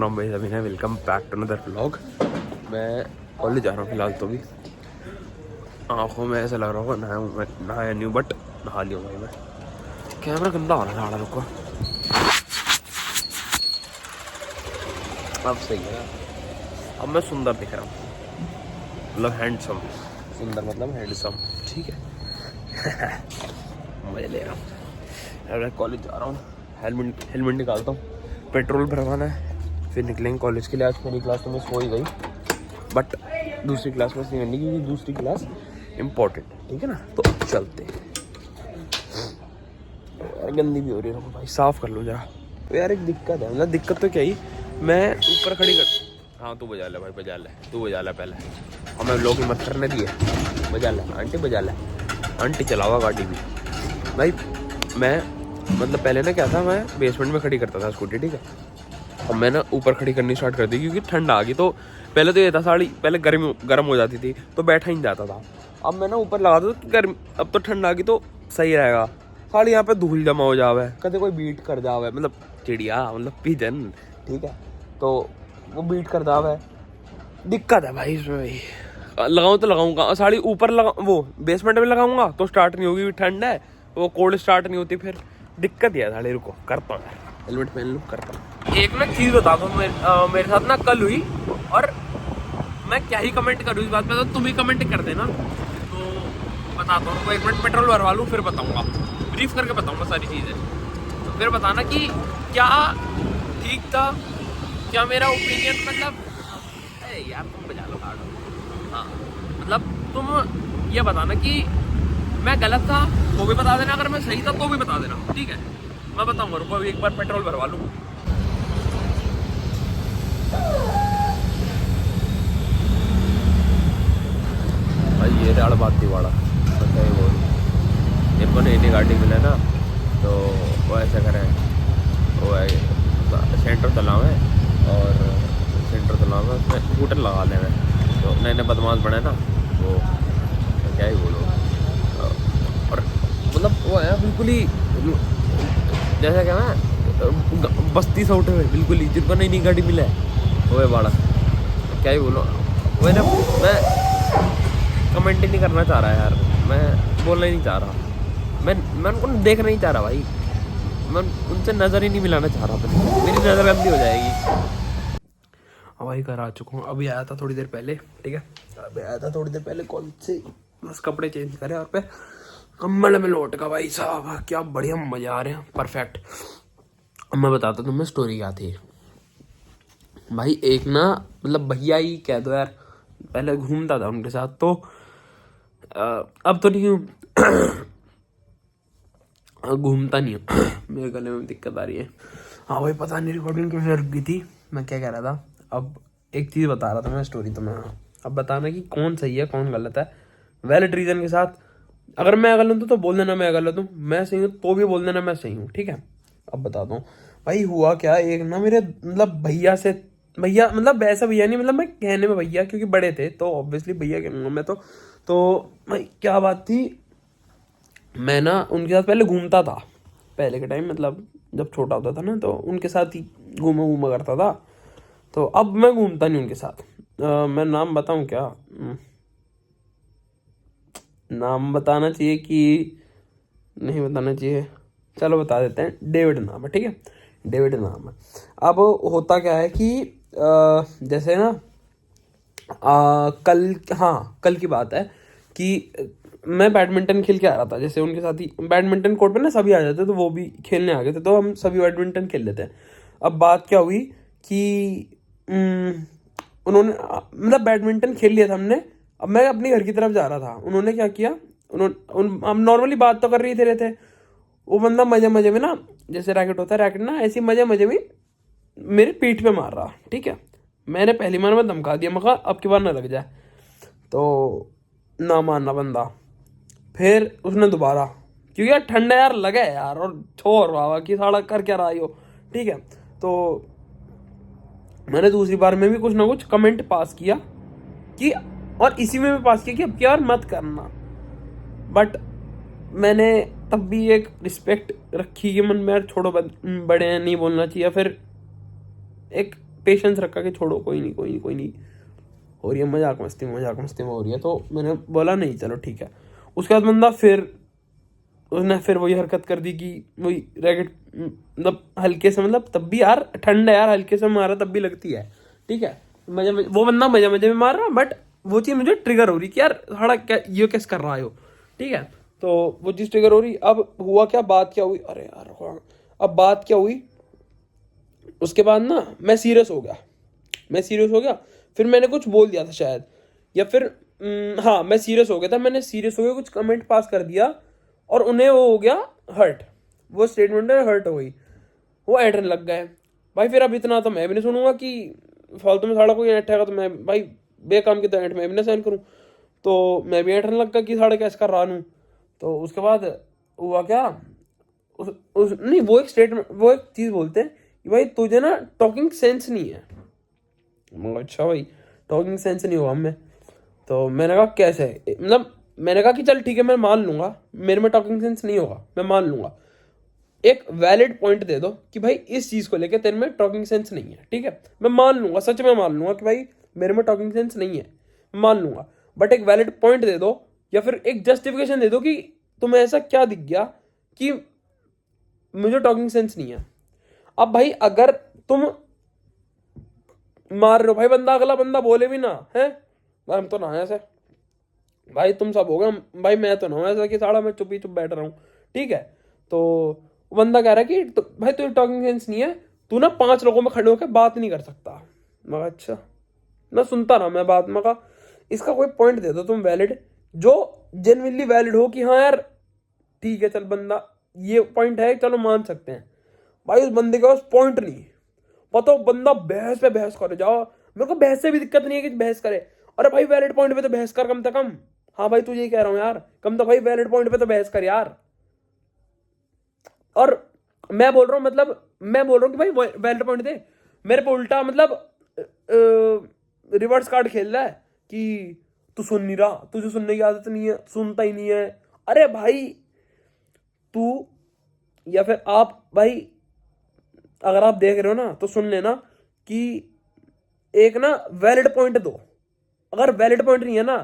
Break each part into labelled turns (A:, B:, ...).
A: राम भाई सभी ने welcome back to another vlog. मैं कॉलेज जा रहा हूँ फिलहाल तो भी आँखों में ऐसा लग रहा होगा नहाया नहीं हूँ बट नहा लिया भाई। मैं कैमरा गंदा हो रहा है रुको। अब सही है, अब मैं सुंदर दिख रहा हूँ, मतलब हैंडसम। सुंदर मतलब हैंडसम, ठीक है। मजे ले रहा हूँ। मैं कॉलेज जा रहा हूँ, हेलमेट निकालता हूँ, पेट्रोल भरवाना है, फिर निकलेंगे कॉलेज के लिए। आज मेरी क्लास तो मिस हो ही गई बट दूसरी क्लास मिस नहीं करनी क्योंकि दूसरी क्लास इम्पोर्टेंट, ठीक है ना। तो अब चलते हैं। यार गंदी भी हो रही है भाई, साफ कर लो जरा। तो यार एक दिक्कत है, मतलब दिक्कत तो क्या ही, मैं ऊपर खड़ी कर। हाँ तू बजा ले भाई, बजा ले, तू बजा ले पहले। और मैं लोग मत करने दिए, बजा ले आंटी, बजा ले आंटी, चलावा गाड़ी भी भाई। मैं मतलब पहले ना क्या था, मैं बेसमेंट में खड़ी करता था स्कूटी, ठीक है। अब मैं ना ऊपर खड़ी करनी स्टार्ट कर दी क्योंकि ठंड आ गई। तो पहले तो ये था साड़ी पहले गर्म हो जाती थी तो बैठा ही नहीं जाता था। अब मैं ना ऊपर लगा दो तो गर्म, अब तो ठंड आ गई तो सही रहेगा। साड़ी यहाँ पे धूल जमा हो जावे, कभी कोई बीट कर जावे, मतलब चिड़िया मतलब पिजन, ठीक है, तो वो बीट कर जावे। दिक्कत है भाई इसमें भाई। लगाऊँ तो लगाऊंगा साड़ी ऊपर लगा, वो बेसमेंट में लगाऊंगा तो स्टार्ट नहीं होगी, ठंड है, वो कोल्ड स्टार्ट नहीं होती, फिर दिक्कत ही है साड़ी। रुको करता हूँ, हेलमेट पहन लूँ, करता हूँ। एक ना चीज़ बता दो, मेरे साथ ना कल हुई, और मैं क्या ही कमेंट करूँ इस बात पे, तो तुम ही कमेंट कर देना। तो बताता हूँ, एक मिनट पेट्रोल भरवा लूँ फिर बताऊँगा, ब्रीफ करके बताऊँगा सारी चीज़ें। तो फिर बताना कि क्या ठीक था, क्या मेरा ओपिनियन, मतलब यार तुम बजा लो हार्ड। हाँ मतलब तुम ये बताना कि मैं गलत था वो भी बता देना, अगर मैं सही था तो भी बता देना, ठीक है। मैं बताऊँगा, रुको अभी एक बार पेट्रोल भरवा लूँ। भाई ये डाल बात वाला मतलब वो इनको नई गाड़ी मिले ना, तो वो ऐसा करें, वो है सेंटर चलाओ है, और सेंटर चलाओ में उसमें स्कूटर लगा लेना। तो नए नए बदमाश बने ना, वो तो क्या ही बोलो। और मतलब वो है बिल्कुल ही जैसा क्या ना बस्ती से उठे हुए बिल्कुल ही, जिनको नई गाड़ी मिला है वो है बाड़ा, क्या ही बोलो। वो ना मैं कमेंट ही नहीं करना चाह रहा यार, मैं बोलना ही नहीं चाह रहा, मैं उनको देखना नहीं चाह रहा भाई, मैं उनसे नज़र ही नहीं मिलाना चाह रहा, मेरी नज़र गंदी हो जाएगी। अब भाई घर आ चुका हूँ, अभी आया था थोड़ी देर पहले, ठीक है, अभी आया था थोड़ी देर पहले कॉलेज से, बस कपड़े चेंज करे और पे कम्बल में लौट का भाई साहब, क्या बढ़िया मजे आ रहे हैं, परफेक्ट। अब मैं बताता तुम्हें स्टोरी क्या थी भाई। एक ना मतलब भैया ही कह दो यार, पहले घूमता था उनके साथ, तो अब तो नहीं घूमता नहीं हूँ। मेरे गले में दिक्कत आ रही है। हाँ भाई पता नहीं रिकॉर्डिंग क्यों रुक गई थी, मैं क्या कह रहा था। अब एक चीज़ बता रहा था मैं, स्टोरी तुम्हें। अब बताना कि कौन सही है कौन गलत है, वैलिड रीजन के साथ। अगर मैं गलत हूँ तो बोल देना मैं गलत हूँ, मैं सही हूँ तो भी बोल देना मैं सही हूँ, ठीक है। अब बताता हूँ भाई हुआ क्या। एक ना मेरे मतलब भैया से, भैया मतलब वैसा भैया नहीं, मतलब मैं कहने में भैया क्योंकि बड़े थे तो ऑब्वियसली भैया कहूँगा मैं तो भाई क्या बात थी, मैं ना उनके साथ पहले घूमता था, पहले के टाइम मतलब जब छोटा होता था ना, तो उनके साथ ही घूमा करता था। तो अब मैं घूमता नहीं उनके साथ। मैं नाम बताऊं क्या, नाम बताना चाहिए कि नहीं बताना चाहिए, चलो बता देते हैं। डेविड नाम है, ठीक है, डेविड नाम है। अब होता क्या है कि जैसे ना कल, हाँ कल की बात है कि मैं बैडमिंटन खेल के आ रहा था, जैसे उनके साथ ही बैडमिंटन कोर्ट पे ना सभी आ जाते, तो वो भी खेलने आ गए थे, तो हम सभी बैडमिंटन खेल लेते हैं। अब बात क्या हुई कि उन्होंने मतलब बैडमिंटन खेल लिया था हमने। अब मैं अपने घर की तरफ जा रहा था, उन्होंने क्या किया, हम नॉर्मली बात तो कर रही थे रहते, वो बंदा मजे मजे में ना, जैसे रैकेट होता है रैकेट ना, ऐसी मजे मजे में मेरे पीठ पे मार रहा, ठीक है। मैंने पहली बार में धमका दिया, मगर अब की बार ना लग जाए, तो ना मानना बंदा। फिर उसने दोबारा, क्योंकि यार ठंडा यार लगे यार, और छोड़ रहा कि साड़ा कर क्या रहा हो, ठीक है। तो मैंने दूसरी बार में भी कुछ ना कुछ कमेंट पास किया कि, और इसी में भी पास किया कि अब यार मत करना, बट मैंने तब भी एक रिस्पेक्ट रखी कि मन में यार छोड़ो बड़े हैं नहीं बोलना चाहिए। फिर एक पेशेंस रखा कि छोड़ो, कोई नहीं कोई नहीं कोई नहीं, हो रही है मजाक मस्ती में हो रही है। तो मैंने बोला नहीं चलो ठीक है। उसके बाद बंदा उसने फिर वही हरकत कर दी कि वही रैकेट मतलब हल्के से, मतलब तब भी यार ठंड है यार, हल्के से मारा तब भी लगती है, ठीक है। वो बंदा मजे मजे में मार रहा, बट वो चीज़ मुझे ट्रिगर हो रही कि यार थोड़ा क्या ये कैसे कर रहा है हो, ठीक है। तो वो चीज़ ट्रिगर हो रही। अब हुआ क्या, बात क्या हुई, अरे यार अब बात क्या हुई, उसके बाद ना मैं सीरियस हो गया। फिर मैंने कुछ बोल दिया था शायद, या फिर हाँ मैं सीरियस हो गया था, मैंने सीरियस हो गया कुछ कमेंट पास कर दिया और उन्हें वो हो गया हर्ट, वो स्टेटमेंट हर्ट हो गई, वो ऐठन लग गए भाई। फिर अब इतना तो मैं भी नहीं सुनूंगा कि फालतू में साड़ा कोई ऐठेगा तो मैं भाई बेकाम की तो ऐठ मैं भी ना सहन करूँ। तो मैं भी ऐठन लग गया कि साड़ा कैसे कर रहा हूँ। तो उसके बाद हुआ क्या, नहीं वो एक स्टेटमेंट, वो एक चीज़ बोलते हैं कि भाई तुझे ना टॉकिंग सेंस नहीं है। अच्छा भाई टॉकिंग सेंस नहीं हुआ हमें। तो मैंने कहा कैसे, मतलब मैंने कहा कि चल ठीक है मैं मान लूंगा मेरे में टॉकिंग सेंस नहीं होगा, मैं मान लूंगा, एक वैलिड पॉइंट दे दो कि भाई इस चीज को लेकर तेरे में टॉकिंग सेंस नहीं है, ठीक है। मैं मान लूंगा, सच में मान लूंगा कि भाई मेरे में टॉकिंग सेंस नहीं है, मान लूंगा। बट एक वैलिड पॉइंट दे दो या फिर एक जस्टिफिकेशन दे दो कि तुम्हें ऐसा क्या दिख गया कि मुझे टॉकिंग सेंस नहीं है। अब भाई अगर तुम मार रहे हो भाई, बंदा अगला बंदा बोले भी ना है, हम तो ना ऐसे भाई तुम सब हो गए भाई, मैं तो ना हूं ऐसा कि साड़ा मैं चुप ही चुप बैठ रहा हूँ, ठीक है। तो बंदा कह रहा है कि भाई तुझे टॉकिंग सेंस नहीं है, तू ना 5 लोगों में खड़े होकर बात नहीं कर सकता। मगर अच्छा मैं सुनता रहा, मैं बात में कहा इसका कोई पॉइंट दे दो तुम वैलिड, जो जेन्युइनली वैलिड हो कि हाँ यार ठीक है चल बंदा ये पॉइंट है, चलो मान सकते हैं। भाई उस बंदे के पास पॉइंट नहीं, पता बंदा बहस पे बहस करे जाओ। मेरे को बहस से भी दिक्कत नहीं है कि बहस करे, अरे भाई वैलिड पॉइंट पे तो बहस कर कम से कम। हाँ भाई तू यही कह रहा हूँ यार, कम तो भाई वैलिड पॉइंट पे तो बहस कर यार। और मैं बोल रहा हूँ मतलब मैं बोल रहा हूँ कि भाई वैलिड पॉइंट दे, मेरे पे उल्टा मतलब रिवर्स कार्ड खेल रहा है कि तू सुन नहीं रहा, तुझे सुनने की आदत नहीं है, सुनता ही नहीं है। अरे भाई तू या फिर आप भाई अगर आप देख रहे हो ना तो सुन लेना कि एक ना वैलिड पॉइंट दो, अगर वैलिड पॉइंट नहीं है ना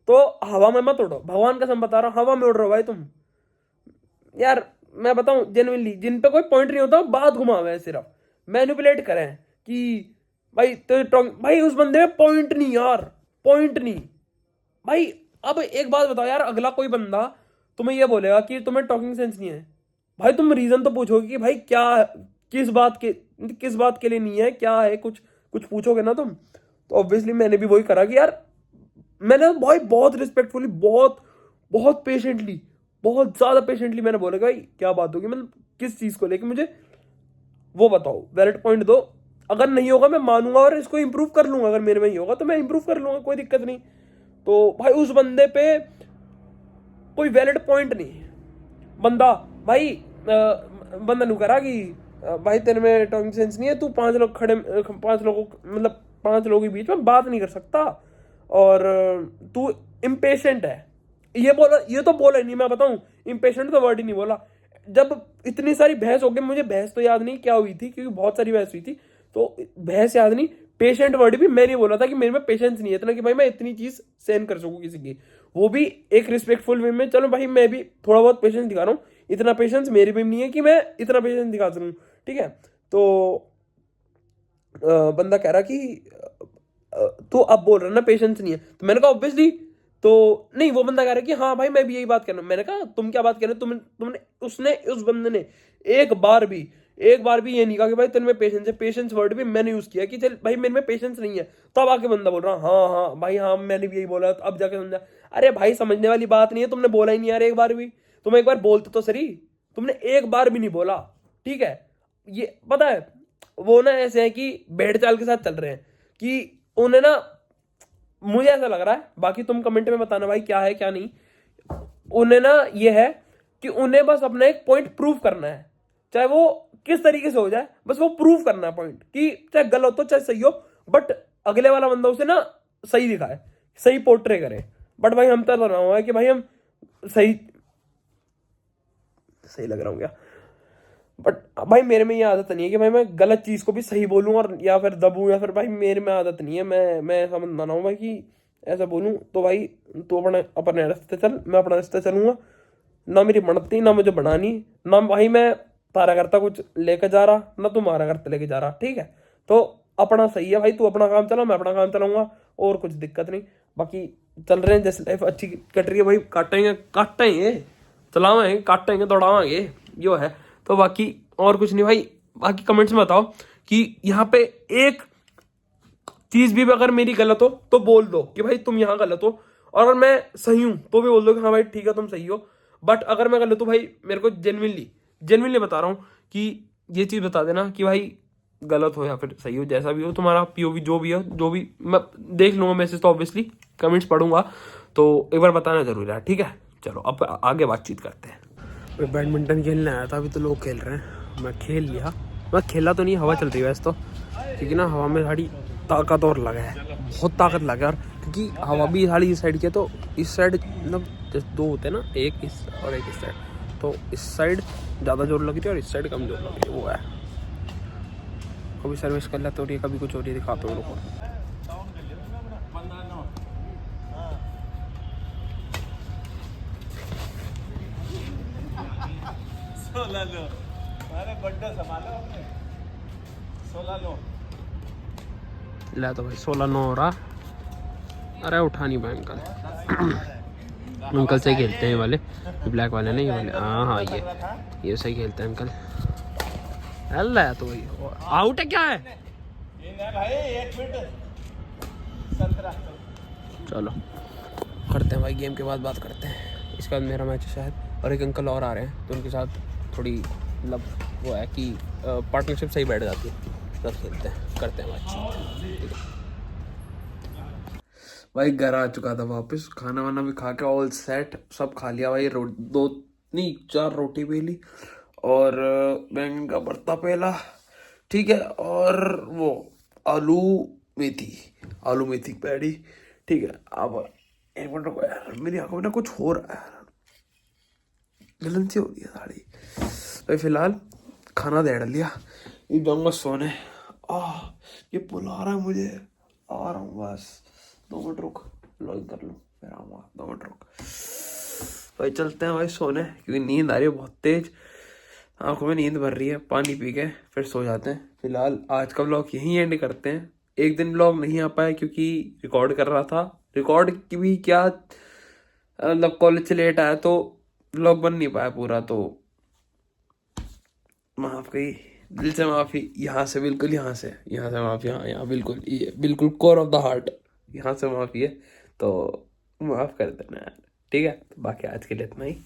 A: तो हवा में मत उड़ो, भगवान कसम बता रहा हूं, हवा में उड़ रहे हो भाई तुम यार। मैं बताऊं जेन्युइनली जिन पे कोई पॉइंट नहीं होता बात घुमावे सिर्फ मैनिपुलेट करें कि भाई तो भाई उस बंदे में पॉइंट नहीं यार, पॉइंट नहीं भाई। अब एक बात बताओ यार, अगला कोई बंदा तुम्हें ये बोलेगा कि तुम्हें टॉकिंग सेंस नहीं है, भाई तुम रीजन तो पूछोगे कि भाई क्या, किस बात के लिए नहीं है, क्या है, कुछ कुछ पूछोगे ना तुम। तो ऑब्वियसली मैंने भी वही करा कि यार मैंने भाई बहुत रिस्पेक्टफुली, बहुत बहुत पेशेंटली, बहुत ज्यादा पेशेंटली मैंने बोला भाई क्या बात होगी, मतलब किस चीज को लेके मुझे वो बताओ, वैलिड पॉइंट दो। अगर नहीं होगा मैं मानूंगा और इसको इंप्रूव कर लूंगा, अगर मेरे में ही होगा तो मैं इंप्रूव कर लूंगा, कोई दिक्कत नहीं। तो भाई उस बंदे पे कोई वैलिड पॉइंट नहीं, बंदा भाई बंदा नु करा कि भाई तेरे में टॉकिंग सेंस नहीं है, तू 5 लोग खड़े, 5 लोगों मतलब 5 लोगों के बीच में बात नहीं कर सकता और तू इम्पेशेंट है। ये बोला, ये तो बोला ही नहीं, मैं बताऊं इम्पेशेंट तो वर्ड ही नहीं बोला। जब इतनी सारी बहस हो गई, मुझे बहस तो याद नहीं क्या हुई थी क्योंकि बहुत सारी बहस हुई थी, तो बहस याद नहीं। पेशेंट वर्ड भी मैंने बोला था कि मेरे में पेशेंस नहीं है इतना कि भाई मैं इतनी चीज सहन कर सकूं किसी की, वो भी एक रिस्पेक्टफुल वे में। चलो भाई मैं भी थोड़ा बहुत पेशेंस दिखा रहा हूँ, इतना पेशेंस मेरे भी नहीं है कि मैं इतना पेशेंस दिखा सकूं, ठीक है। तो बंदा कह रहा कि तो अब बोल रहा ना पेशेंस नहीं है, तो मैंने कहा ऑब्वियसली। तो नहीं, वो बंदा कह रहा है कि हाँ भाई मैं भी यही बात कर रहा हूँ। मैंने कहा तुम क्या बात कर रहे हो, तुमने उसने उस बंदे ने एक बार भी ये नहीं कहा कि भाई तेरे में पेशेंस है। पेशेंस वर्ड भी मैंने यूज किया कि चल भाई मेरे में पेशेंस नहीं है, तब आके बंदा बोल रहा हाँ हाँ भाई हाँ मैंने भी यही बोला, तो अब जाके समझा। अरे भाई समझने वाली बात नहीं है, तुमने बोला ही नहीं यार एक बार भी, तुम एक बार बोलते तो सही, तुमने एक बार भी नहीं बोला, ठीक है। ये पता है वो ना ऐसे है कि भेड़ चाल के साथ चल रहे हैं कि उन्हें ना, मुझे ऐसा लग रहा है, बाकी तुम कमेंट में बताना भाई क्या है क्या नहीं, उन्हें ना ये है कि उन्हें बस अपना एक पॉइंट प्रूव करना है, चाहे वो किस तरीके से हो जाए, बस वो प्रूव करना है पॉइंट कि चाहे गलत हो चाहे सही हो, बट अगले वाला बंदा उसे ना सही दिखाए, सही पोर्ट्रे करे। बट भाई हम तो रहा हुआ है कि भाई हम सही सही लग रहा हूँ क्या, बट भाई मेरे में ये आदत नहीं है कि भाई मैं गलत चीज़ को भी सही बोलूँ और या फिर दबूँ, या फिर भाई मेरे में आदत नहीं है, मैं ऐसा बंदा ना हूँ भाई कि ऐसा बोलूँ। तो भाई तू अपने अपने रास्ते चल, मैं अपना रास्ते चलूँगा, ना मेरी बनती ना मुझे बनानी, ना भाई मैं तारा करता कुछ लेके जा रहा, ना तू मारा करता लेके जा रहा, ठीक है। तो अपना सही है भाई, तू अपना काम चला, मैं अपना काम चलाऊंगा, और कुछ दिक्कत नहीं। बाकी चल रहे हैं, जैसे लाइफ अच्छी कट रही है भाई, काटेंगे चलावेंगे, काटेंगे दौड़ावांगे, यो है। तो बाकी और कुछ नहीं भाई। बाकी कमेंट्स में बताओ कि यहाँ पे एक चीज भी अगर मेरी गलत हो तो बोल दो कि भाई तुम यहाँ गलत हो, और अगर मैं सही हूं तो भी बोल दो कि हाँ भाई ठीक है तुम सही हो। बट अगर मैं गलत हूँ भाई, मेरे को जेन्युइनली बता रहा हूँ कि ये चीज बता देना कि भाई गलत हो या फिर सही हो, जैसा भी हो तुम्हारा पीओवी जो भी हो, जो भी मैं देख लूंगा मैसेज तो ऑब्वियसली, कमेंट्स पढ़ूंगा, तो एक बार बताना जरूर है, ठीक है। चलो अब आगे बातचीत करते हैं। मैं बैडमिंटन खेलने आया था, अभी तो लोग खेल रहे हैं, मैं खेल लिया। मैं खेला तो नहीं, हवा चल रही है वैसे तो, क्योंकि ना हवा में साड़ी ताकत और लगा है, बहुत ताकत लगा है। और क्योंकि हवा भी साड़ी इस साइड की है, तो इस साइड मतलब जैसे दो होते हैं ना, एक इस और एक इस साइड, तो इस साइड ज़्यादा जोर लग रही है और इस साइड कम जोर लग रही है, वो है। कभी सर्विस कर लेते हो रही है, कभी कुछ हो रही है, दिखाता हूँ उनको। ला तो भाई 16-9 हो रहा। अरे उठा नहीं पाए अंकल। अंकल से खेलते हैं ये वाले, ब्लैक वाले नहीं, ये वाले। हाँ हाँ ये सही खेलते हैं अंकल। अल्लाह तो भाई आउट है, क्या है चलो करते हैं भाई, गेम के बाद बात करते हैं। इसके बाद मेरा मैच है शायद, और एक अंकल और आ रहे हैं, तो उनके साथ थोड़ी मतलब वो है कि पार्टनरशिप सही बैठ जाती है, तब खेलते हैं, करते हैं मैच। भाई घर आ चुका था वापस, खाना वाना भी खा के ऑल सेट, सब खा लिया भाई। 4 रोटी बेली और बैंगन का भरता पेला, ठीक है, और वो आलू मेथी पैड़ी, ठीक है। अब एक मिनट रुको यार, मेरी आंखों में ना कुछ हो रहा है, गलन सी हो रही है साड़ी भाई। फिलहाल खाना दे लिया, ये जाऊंगा सोने। ये बुला रहा है मुझे, आ रहा हूँ बस, 2 मिनट रुक, लॉगिन कर लूँ फिर आऊँगा, 2 मिनट रुक भाई। चलते हैं भाई सोने, क्योंकि नींद आ रही है बहुत तेज, आंखों में नींद भर रही है। पानी पी के फिर सो जाते हैं। फिलहाल आज का व्लॉग यहीं एंड करते हैं। एक दिन व्लॉग नहीं आ पाया क्योंकि रिकॉर्ड कर रहा था, रिकॉर्ड की भी क्या मतलब कॉलेज से लेट आया तो व्लॉग बन नहीं पाया पूरा, तो माफ कही, दिल से माफी। यहाँ से बिल्कुल, यहाँ से माफी, यहाँ बिल्कुल, ये बिल्कुल कोर ऑफ द हार्ट, यहाँ से माफी है, तो माफ कर देना यार, ठीक है। बाकी आज के लिए इतना ही।